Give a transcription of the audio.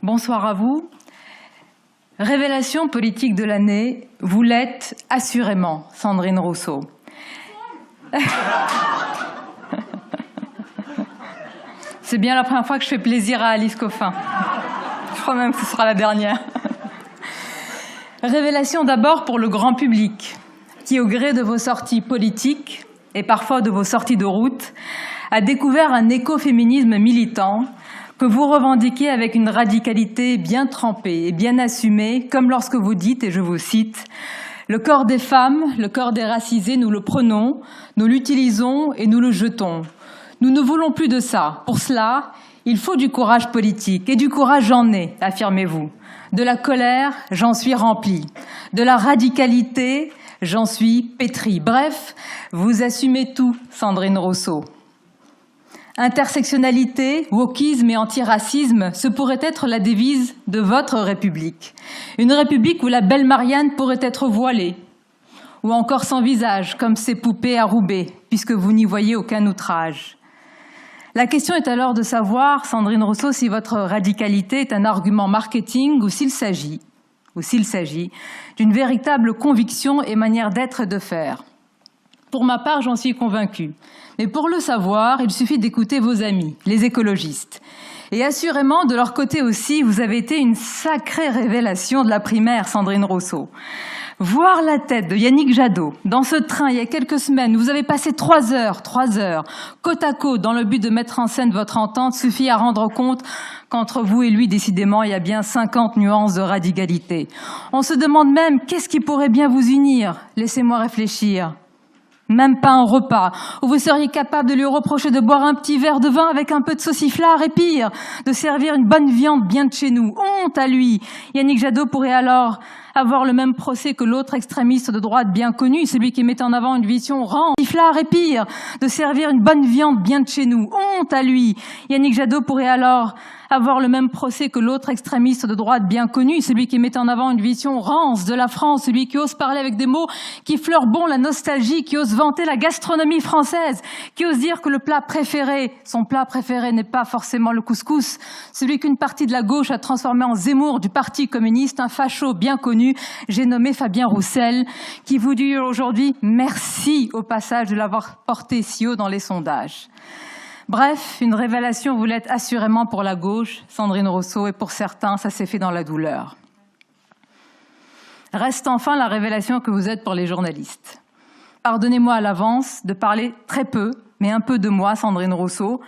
Bonsoir à vous. Révélation politique de l'année, vous l'êtes assurément, Sandrine Rousseau. C'est bien la première fois que je fais plaisir à Alice Coffin. Je crois même que ce sera la dernière. Révélation d'abord pour le grand public, qui au gré de vos sorties politiques et parfois de vos sorties de route, a découvert un écoféminisme militant que vous revendiquez avec une radicalité bien trempée et bien assumée, comme lorsque vous dites, et je vous cite, « Le corps des femmes, le corps des racisés, nous le prenons, nous l'utilisons et nous le jetons. Nous ne voulons plus de ça. Pour cela, il faut du courage politique. Et du courage, j'en ai, affirmez-vous. De la colère, j'en suis remplie. De la radicalité, j'en suis pétrie. Bref, vous assumez tout, Sandrine Rousseau. Intersectionnalité, wokisme et antiracisme, ce pourrait être la devise de votre République. Une République où la belle Marianne pourrait être voilée, ou encore sans visage, comme ces poupées à Roubaix, puisque vous n'y voyez aucun outrage. La question est alors de savoir, Sandrine Rousseau, si votre radicalité est un argument marketing ou s'il s'agit d'une véritable conviction et manière d'être et de faire. Pour ma part, j'en suis convaincue. Mais pour le savoir, il suffit d'écouter vos amis, les écologistes. Et assurément, de leur côté aussi, vous avez été une sacrée révélation de la primaire, Sandrine Rousseau. Voir la tête de Yannick Jadot dans ce train il y a quelques semaines, où vous avez passé 3 heures, côte à côte, dans le but de mettre en scène votre entente, suffit à rendre compte qu'entre vous et lui, décidément, il y a bien 50 nuances de radicalité. On se demande même qu'est-ce qui pourrait bien vous unir. Laissez-moi réfléchir. Même pas un repas, où vous seriez capable de lui reprocher de boire un petit verre de vin avec un peu de sauciflard et pire, de servir une bonne viande bien de chez nous. Honte à lui. Yannick Jadot pourrait alors avoir le même procès que l'autre extrémiste de droite bien connu, celui qui met en avant une vision rend, sauciflard et pire, de servir une bonne viande bien de chez nous. Honte à lui. Yannick Jadot pourrait alors avoir le même procès que l'autre extrémiste de droite bien connu, celui qui met en avant une vision rance de la France, celui qui ose parler avec des mots qui fleurent bon la nostalgie, qui ose vanter la gastronomie française, qui ose dire que son plat préféré n'est pas forcément le couscous, celui qu'une partie de la gauche a transformé en Zemmour du Parti communiste, un facho bien connu, j'ai nommé Fabien Roussel, qui vous dit aujourd'hui merci au passage de l'avoir porté si haut dans les sondages. Bref, une révélation, vous l'êtes assurément pour la gauche, Sandrine Rousseau, et pour certains, ça s'est fait dans la douleur. Reste enfin la révélation que vous êtes pour les journalistes. Pardonnez-moi à l'avance de parler très peu, mais un peu de moi, Sandrine Rousseau,